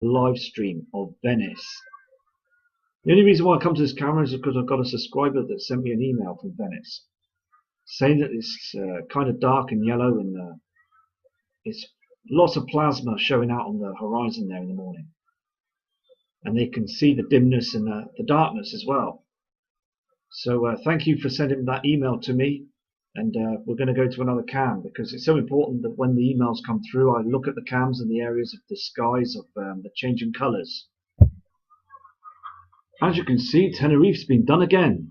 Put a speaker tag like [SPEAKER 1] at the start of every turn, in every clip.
[SPEAKER 1] live stream of Venice. The only reason why I come to this camera is because I've got a subscriber that sent me an email from Venice saying that it's kind of dark and yellow, and it's lots of plasma showing out on the horizon there in the morning, and they can see the dimness and the darkness as well. So thank you for sending that email to me, and we're going to go to another cam because it's so important that when the emails come through I look at the cams and the areas of the skies of the changing colours. As you can see, Tenerife's been done again.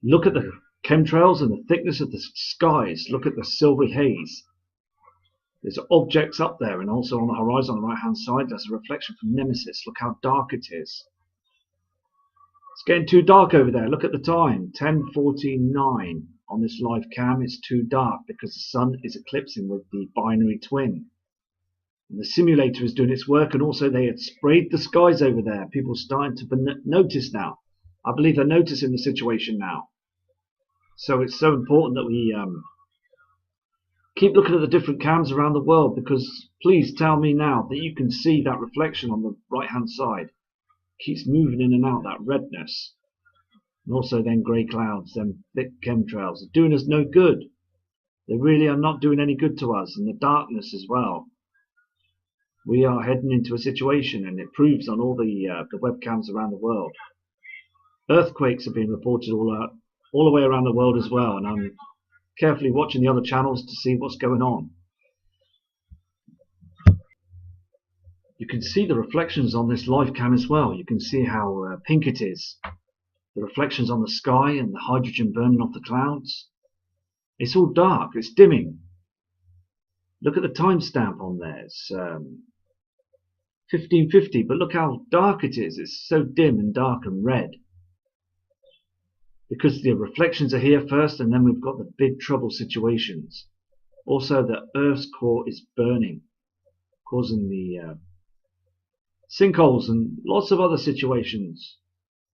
[SPEAKER 1] Look at the chemtrails and the thickness of the skies. Look at the silvery haze. There's objects up there, and also on the horizon on the right hand side there's a reflection from Nemesis. Look how dark it is. It's getting too dark over there. Look at the time, 10:49 on this live cam. It's too dark because the sun is eclipsing with the binary twin. And the simulator is doing its work, and also they had sprayed the skies over there. People are starting to notice now. I believe they're noticing the situation now. So it's so important that we keep looking at the different cams around the world, because please tell me now that you can see that reflection on the right hand side. Keeps moving in and out, that redness. And also then grey clouds, them thick chemtrails are doing us no good. They really are not doing any good to us. And the darkness as well. We are heading into a situation, and it proves on all the webcams around the world. Earthquakes have been reported all the way around the world as well, and I'm carefully watching the other channels to see what's going on. You can see the reflections on this live cam as well. You can see how pink it is. The reflections on the sky and the hydrogen burning off the clouds. It's all dark, it's dimming. Look at the timestamp on there. It's 1550, but look how dark it is. It's so dim and dark and red. Because the reflections are here first, and then we've got the big trouble situations. Also, the Earth's core is burning, causing the sinkholes and lots of other situations.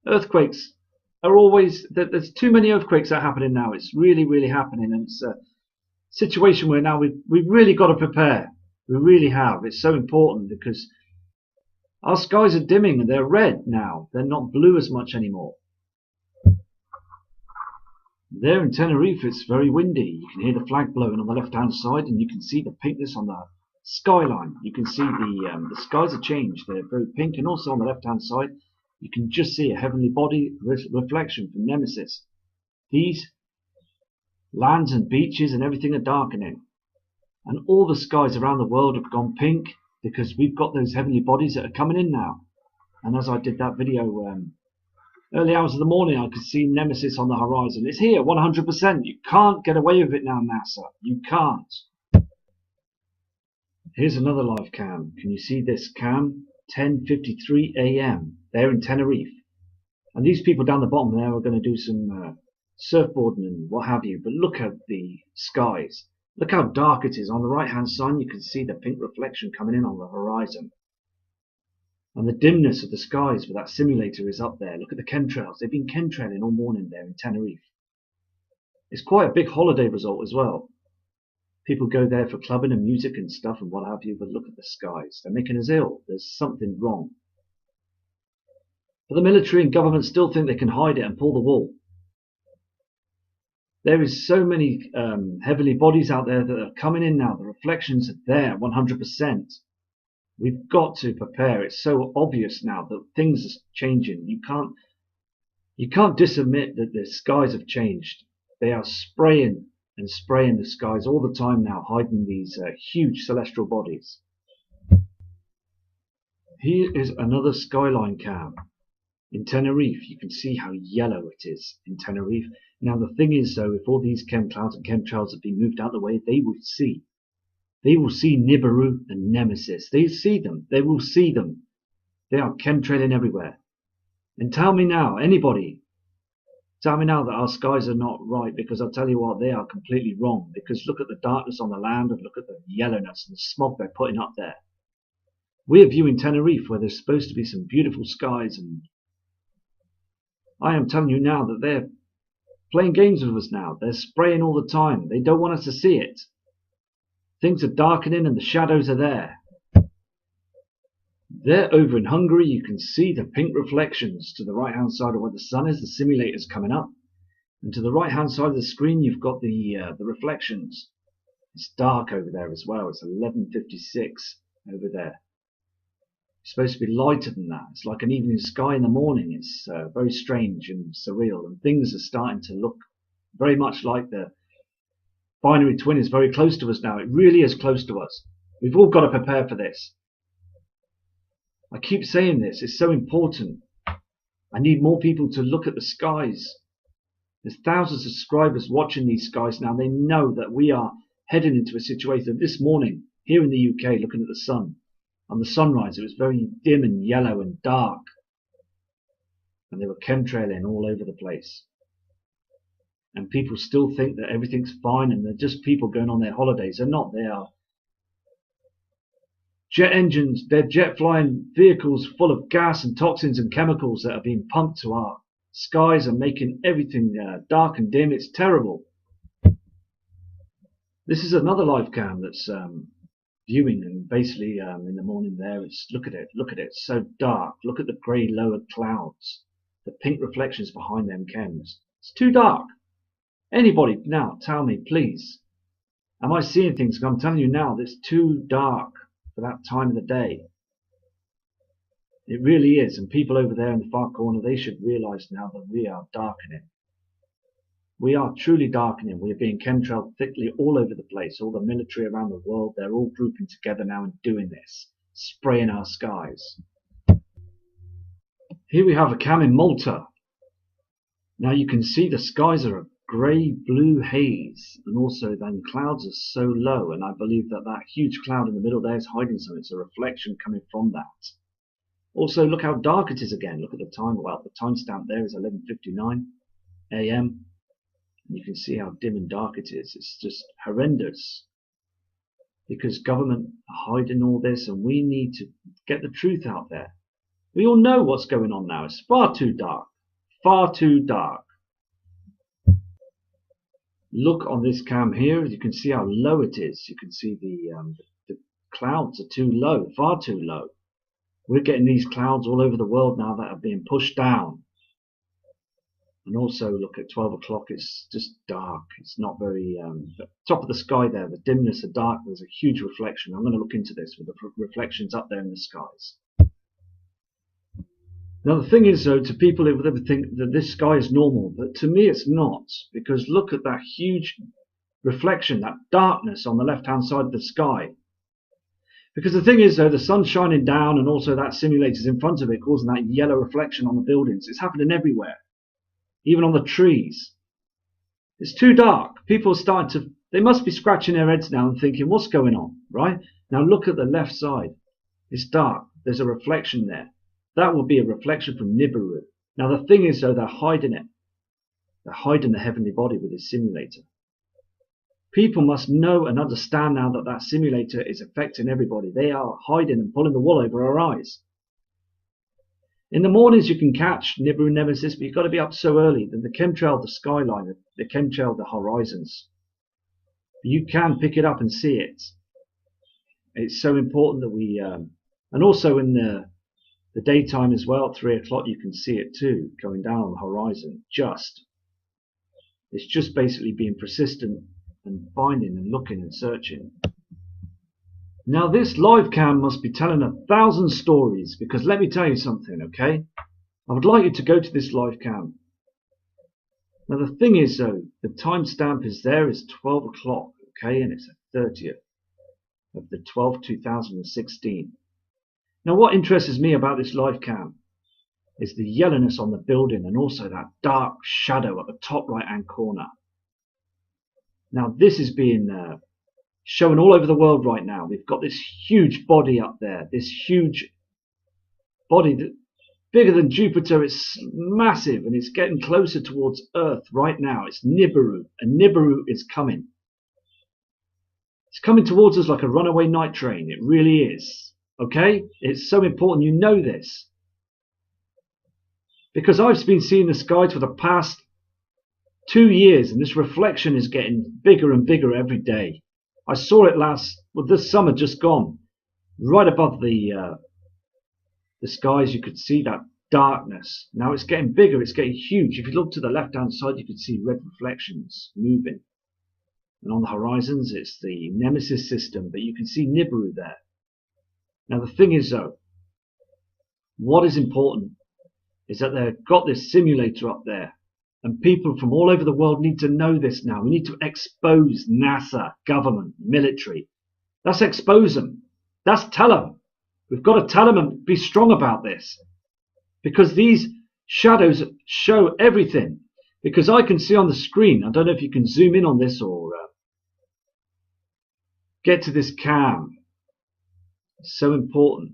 [SPEAKER 1] Earthquakes are always, there's too many earthquakes that are happening now. It's really happening, and it's a situation where now we've really got to prepare. We really have. It's so important because our skies are dimming and they're red now. They're not blue as much anymore. There in Tenerife it's very windy. You can hear the flag blowing on the left hand side, and you can see the pinkness on the skyline. You can see the skies have changed. They're very pink, and also on the left hand side you can just see a heavenly body reflection from Nemesis. These lands and beaches and everything are darkening, and all the skies around the world have gone pink because we've got those heavenly bodies that are coming in now. And as I did that video early hours of the morning, I could see Nemesis on the horizon. It's here 100%. You can't get away with it now, NASA. You can't. Here's another live cam. Can you see this cam? 10:53 AM. They're in Tenerife. And these people down the bottom there are going to do some surfboarding and what have you. But look at the skies. Look how dark it is. On the right hand side you can see the pink reflection coming in on the horizon. And the dimness of the skies where that simulator is up there. Look at the chemtrails. They've been chemtrailing all morning there in Tenerife. It's quite a big holiday resort as well. People go there for clubbing and music and stuff and what have you, but look at the skies. They're making us ill. There's something wrong. But the military and government still think they can hide it and pull the wool. There is so many heavenly bodies out there that are coming in now. The reflections are there 100%. We've got to prepare. It's so obvious now that things are changing. You can't disadmit that the skies have changed. They are spraying and spraying the skies all the time now, hiding these huge celestial bodies. Here is another skyline cam. In Tenerife, you can see how yellow it is in Tenerife. Now the thing is though, if all these chemclouds and chemtrails have been moved out of the way, they will see. They will see Nibiru and Nemesis. They see them. They will see them. They are chemtrailing everywhere. And tell me now, anybody, tell me now that our skies are not right, because I'll tell you what, they are completely wrong. Because look at the darkness on the land and look at the yellowness and the smog they're putting up there. We're viewing Tenerife where there's supposed to be some beautiful skies, and I am telling you now that they're playing games with us now. They're spraying all the time. They don't want us to see it. Things are darkening and the shadows are there. There over in Hungary, you can see the pink reflections to the right hand side of where the sun is. The simulator's coming up. And to the right hand side of the screen, you've got the reflections. It's dark over there as well. It's 11:56 over there. It's supposed to be lighter than that. It's like an evening sky in the morning. It's very strange and surreal. And things are starting to look very much like the binary twin is very close to us now. It really is close to us. We've all got to prepare for this. I keep saying this. It's so important. I need more people to look at the skies. There's thousands of subscribers watching these skies now. They know that we are heading into a situation. This morning, here in the UK, looking at the sun, on the sunrise, it was very dim and yellow and dark. And they were chemtrailing all over the place. And people still think that everything's fine and they're just people going on their holidays. They're not. They are jet engines, they're jet flying vehicles full of gas and toxins and chemicals that are being pumped to our skies and making everything dark and dim. It's terrible. This is another live cam that's viewing, and basically in the morning there, it's look at it, it's so dark. Look at the grey lower clouds, the pink reflections behind them chems. It's too dark. Anybody now tell me, please, am I seeing things? I'm telling you now, it's too dark for that time of the day. It really is. And people over there in the far corner, they should realize now that we are darkening. We are truly darkening. We are being chemtrailed thickly all over the place. All the military around the world, they're all grouping together now and doing this, spraying our skies. Here we have a cam in Malta. Now you can see the skies are a grey-blue haze, and also then clouds are so low, and I believe that that huge cloud in the middle there is hiding something. It's a reflection coming from that. Also, look how dark it is again. Look at the time. Well, the timestamp there is 11:59 a.m. You can see how dim and dark it is. It's just horrendous, because government are hiding all this, and we need to get the truth out there. We all know what's going on now. It's far too dark. Far too dark. Look on this cam here. You can see how low it is. You can see the clouds are too low, far too low. We're getting these clouds all over the world now that are being pushed down. And also look at 12 o'clock. It's just dark. It's not very the top of the sky there. The dimness, the dark. There's a huge reflection. I'm going to look into this with the reflections up there in the skies. Now the thing is, though, to people who would think that this sky is normal, but to me it's not, because look at that huge reflection, that darkness on the left-hand side of the sky. Because the thing is, though, the sun's shining down, and also that simulator's in front of it, causing that yellow reflection on the buildings. It's happening everywhere, even on the trees. It's too dark. People are starting to, they must be scratching their heads now and thinking, what's going on, right? Now look at the left side. It's dark. There's a reflection there. That will be a reflection from Nibiru. Now the thing is, though, they're hiding it. They're hiding the heavenly body with this simulator. People must know and understand now that that simulator is affecting everybody. They are hiding and pulling the wool over our eyes. In the mornings you can catch Nibiru Nemesis, but you've got to be up so early that the chemtrail the skyline, the chemtrail the horizons. You can pick it up and see it. It's so important that we, and also in the daytime as well, at 3 o'clock, you can see it too, going down on the horizon. It's just basically being persistent and finding and looking and searching. Now this live cam must be telling 1,000 stories, because let me tell you something, okay? I would like you to go to this live cam. Now the thing is, though, the timestamp is there, is 12 o'clock, okay? And it's the 30th of the 12th, 2016. Now what interests me about this live cam is the yellowness on the building, and also that dark shadow at the top right hand corner. Now this is being shown all over the world right now. We've got this huge body up there, this huge body that bigger than Jupiter. It's massive, and it's getting closer towards Earth right now. It's Nibiru, and Nibiru is coming. It's coming towards us like a runaway night train. It really is. Okay, it's so important you know this, because I've been seeing the skies for the past 2 years, and this reflection is getting bigger and bigger every day. I saw it this summer just gone, right above the the skies, you could see that darkness. Now it's getting bigger, it's getting huge. If you look to the left-hand side, you could see red reflections moving. And on the horizons, it's the Nemesis system, but you can see Nibiru there. Now the thing is though, what is important is that they've got this simulator up there. And people from all over the world need to know this now. We need to expose NASA, government, military. Let's expose them. Let's tell them. We've got to tell them and be strong about this. Because these shadows show everything. Because I can see on the screen, I don't know if you can zoom in on this or get to this cam. It's so important.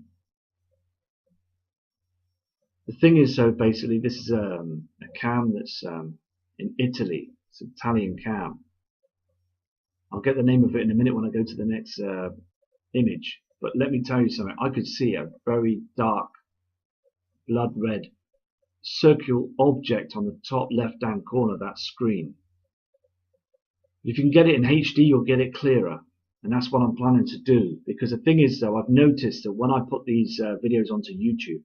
[SPEAKER 1] The thing is, so basically, this is a cam that's in Italy. It's an Italian cam. I'll get the name of it in a minute when I go to the next image. But let me tell you something. I could see a very dark, blood red, circular object on the top left-hand corner of that screen. If you can get it in HD, you'll get it clearer. And that's what I'm planning to do. Because the thing is, though, I've noticed that when I put these videos onto YouTube,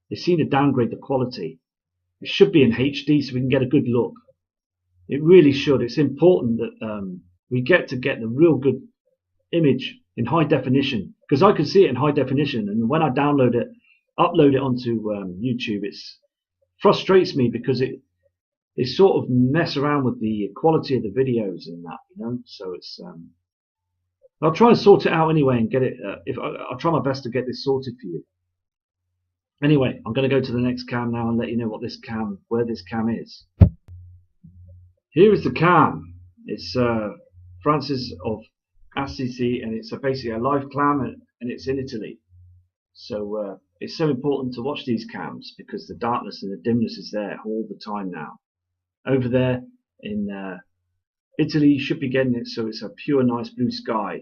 [SPEAKER 1] they seem to downgrade the quality. It should be in HD so we can get a good look. It really should. It's important that we get the real good image in high definition, because I can see it in high definition, and when I download it, upload it onto YouTube, it frustrates me because they sort of mess around with the quality of the videos and that, you know. So it's I'll try and sort it out anyway and get it. I'll try my best to get this sorted for you. Anyway, I'm going to go to the next cam now and let you know where this cam is. Here is the cam. It's Francis of Assisi, and it's basically a live cam, and it's in Italy. So it's so important to watch these cams because the darkness and the dimness is there all the time now. Over there in Italy, you should be getting it, so it's a pure, nice blue sky.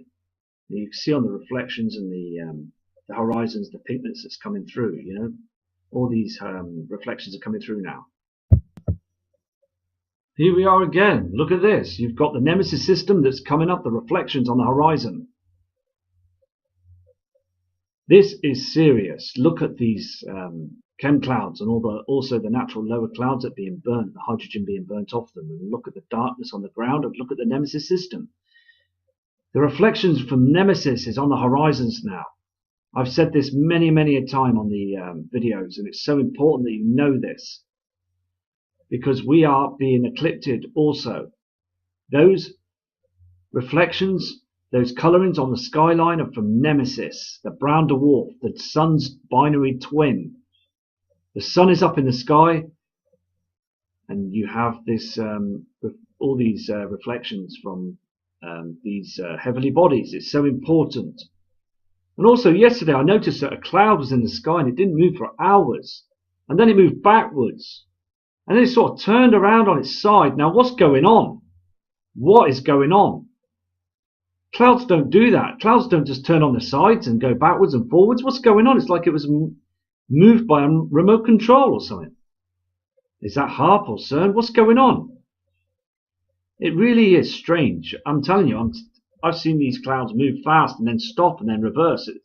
[SPEAKER 1] You can see on the reflections and the horizons, the pinkness that's coming through, you know. All these reflections are coming through now. Here we are again. Look at this. You've got the Nemesis system that's coming up, the reflections on the horizon. This is serious. Look at these chem clouds and also the natural lower clouds that are being burnt, the hydrogen being burnt off them. And look at the darkness on the ground and look at the Nemesis system. The reflections from Nemesis is on the horizons now. I've said this many a time on the videos, and it's so important that you know this, because we are being eclipsed also. Those reflections, those colorings on the skyline are from Nemesis, the brown dwarf, the sun's binary twin. The sun is up in the sky, and you have this all these reflections from these heavenly bodies. It's so important. And also yesterday I noticed that a cloud was in the sky and it didn't move for hours. And then it moved backwards. And then it sort of turned around on its side. Now what's going on? What is going on? Clouds don't do that. Clouds don't just turn on their sides and go backwards and forwards. What's going on? It's like it was moved by a remote control or something. Is that HARP or CERN? What's going on? It really is strange. I'm telling you, I've seen these clouds move fast and then stop and then reverse it.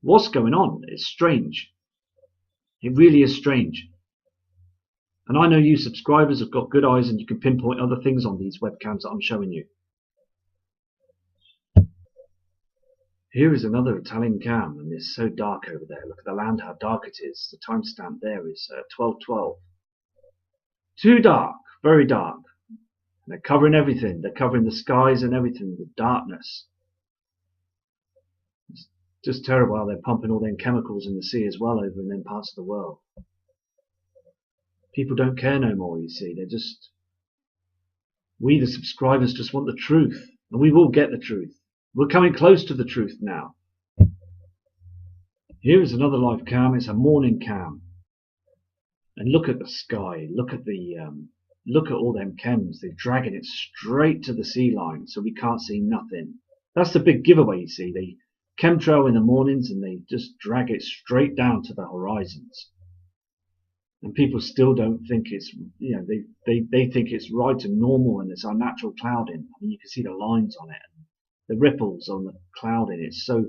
[SPEAKER 1] What's going on? It's strange. It really is strange. And I know you subscribers have got good eyes and you can pinpoint other things on these webcams that I'm showing you. Here is another Italian cam, and it's so dark over there. Look at the land, how dark it is. The timestamp there is 12:12. Too dark, very dark. They're covering everything. They're covering the skies and everything, the darkness. It's just terrible how they're pumping all them chemicals in the sea as well over in them parts of the world. People don't care no more, you see. We the subscribers just want the truth, and we will get the truth. We're coming close to the truth now. Here is another live cam. It's a morning cam. And look at the sky. Look at all them chems. They're dragging it straight to the sea line, so we can't see nothing. That's the big giveaway, you see. They chemtrail in the mornings and they just drag it straight down to the horizons. And people still don't think it's, you know, they think it's right and normal and it's our natural clouding. I mean, you can see the lines on it, the ripples on the clouding. It's so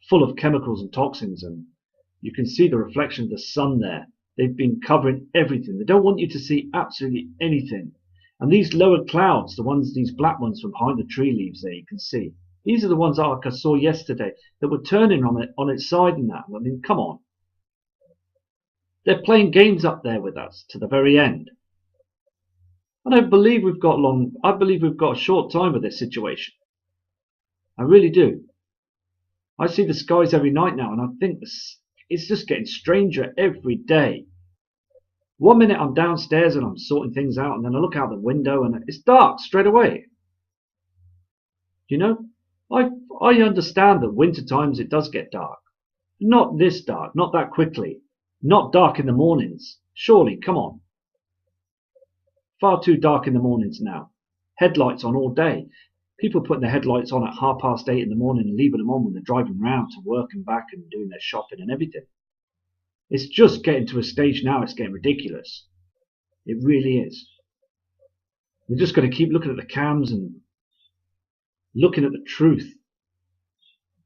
[SPEAKER 1] full of chemicals and toxins, and You can see the reflection of the sun there. They've been covering everything. They don't want you to see absolutely anything. And these lower clouds, these black ones from behind the tree leaves there, you can see. These are the ones like I saw yesterday that were turning on its side and that. I mean, come on. They're playing games up there with us to the very end. I don't believe we've got long. I believe we've got a short time with this situation. I really do. I see the skies every night now, and I think it's just getting stranger every day. One minute I'm downstairs and I'm sorting things out, and then I look out the window and it's dark straight away. You know, I understand that winter times it does get dark. Not this dark, not that quickly. Not dark in the mornings. Surely, come on. Far too dark in the mornings now. Headlights on all day. People putting their headlights on at 8:30 in the morning and leaving them on when they're driving round to work and back and doing their shopping and everything. It's just getting to a stage now, it's getting ridiculous. It really is. We're just going to keep looking at the cams and looking at the truth.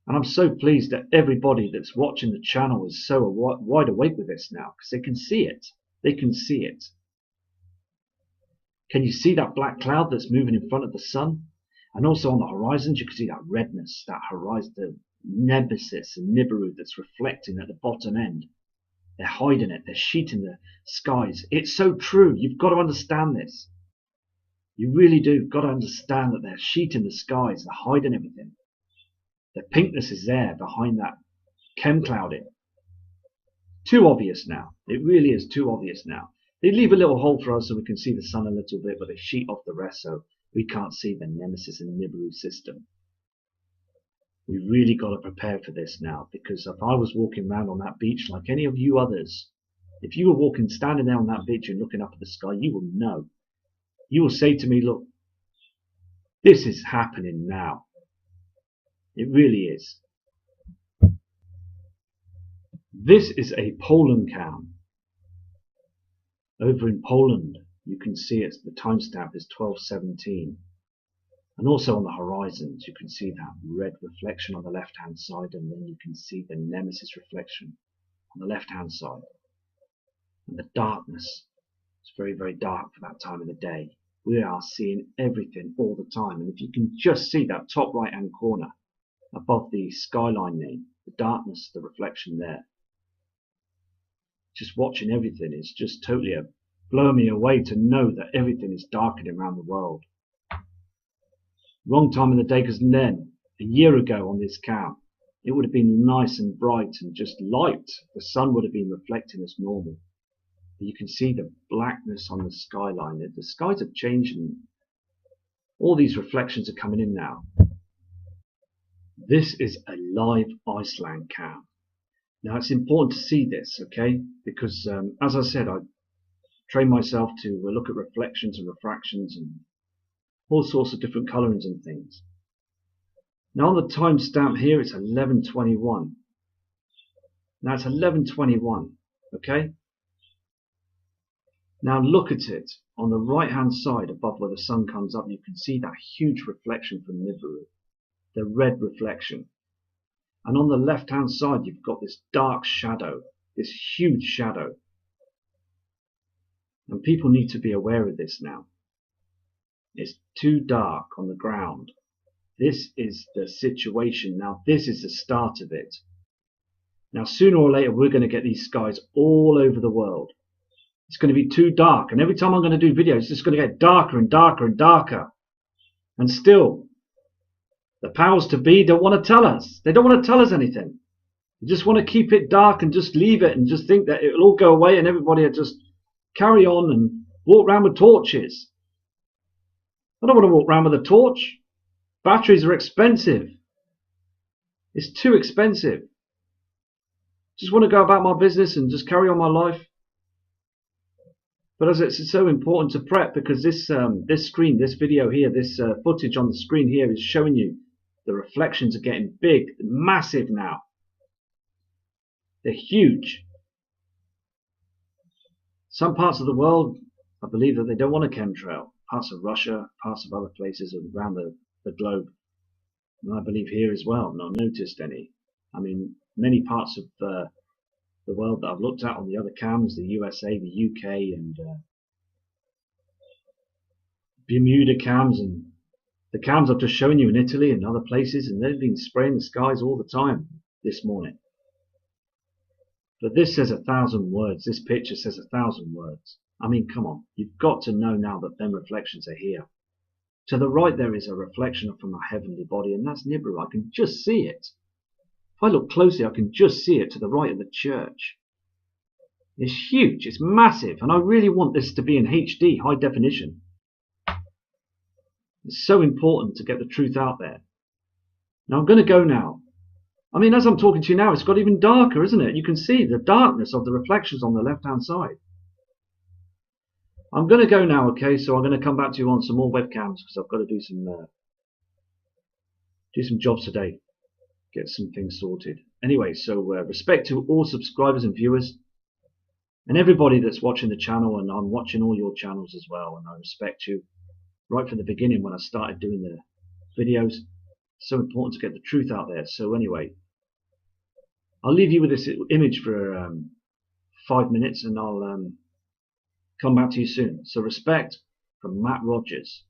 [SPEAKER 1] And I'm so pleased that everybody that's watching the channel is so wide awake with this now, because they can see it. They can see it. Can you see that black cloud that's moving in front of the sun? And also on the horizons, you can see that redness, that horizon, the nemesis and Nibiru that's reflecting at the bottom end. They're hiding it. They're sheeting the skies. It's so true. You've got to understand this. You really do. You've got to understand that they're sheeting the skies. They're hiding everything. The pinkness is there behind that chem clouding. Too obvious now. It really is too obvious now. They leave a little hole for us so we can see the sun a little bit, but they sheet off the rest so we can't see the nemesis and Nibiru system. We've really got to prepare for this now, because if I was walking around on that beach like any of you others, if you were standing there on that beach and looking up at the sky, you will know. You will say to me, look, this is happening now. It really is. This is a pollen cam. Over in Poland, you can see it's the timestamp is 12:17. And also on the horizons, you can see that red reflection on the left-hand side, and then you can see the nemesis reflection on the left-hand side. And the darkness, it's very, very dark for that time of the day. We are seeing everything all the time. And if you can just see that top right-hand corner above the skyline name, the darkness, the reflection there, just watching everything is just totally blowing me away to know that everything is darkening around the world. Wrong time of the day, because then, a year ago on this cam, it would have been nice and bright and just light. The sun would have been reflecting as normal. But you can see the blackness on the skyline. The skies have changed and all these reflections are coming in now. This is a live Iceland cam. Now it's important to see this, okay? Because as I said, I train myself to look at reflections and refractions and all sorts of different colorings and things. Now on the timestamp here, it's 11:21. Now it's 11:21, okay? Now look at it. On the right-hand side, above where the sun comes up, you can see that huge reflection from Nibiru, the red reflection. And on the left-hand side, you've got this dark shadow, this huge shadow. And people need to be aware of this now. It's too dark on the ground. This is the situation. Now, this is the start of it. Now, sooner or later, we're going to get these skies all over the world. It's going to be too dark. And every time I'm going to do videos, it's just going to get darker and darker and darker. And still, the powers to be don't want to tell us. They don't want to tell us anything. They just want to keep it dark and just leave it and just think that it'll all go away and everybody will just carry on and walk around with torches. I don't want to walk around with a torch. Batteries are expensive. It's too expensive. Just want to go about my business and just carry on my life. But as it's so important to prep, because this screen, this video here, this footage on the screen here is showing you the reflections are getting big, massive now. They're huge. Some parts of the world, I believe that they don't want a chemtrail. Parts of Russia, parts of other places around the globe. And I believe here as well, not noticed any. I mean, many parts of the world that I've looked at on the other cams, the USA, the UK, and Bermuda cams, and the cams I've just shown you in Italy and other places, and they've been spraying the skies all the time this morning. But this says 1,000 words. This picture says 1,000 words. I mean, come on. You've got to know now that them reflections are here. To the right there is a reflection from a heavenly body, and that's Nibiru. I can just see it. If I look closely, I can just see it to the right of the church. It's huge. It's massive. And I really want this to be in HD, high definition. It's so important to get the truth out there. Now I'm going to go now. I mean, as I'm talking to you now, it's got even darker, isn't it? You can see the darkness of the reflections on the left-hand side. I'm going to go now, okay? So I'm going to come back to you on some more webcams because I've got to do some jobs today, get some things sorted. Anyway, so respect to all subscribers and viewers, and everybody that's watching the channel, and I'm watching all your channels as well, and I respect you right from the beginning when I started doing the videos. So important to get the truth out there. So anyway, I'll leave you with this image for 5 minutes, and I'll come back to you soon. So respect from Matt Rogers.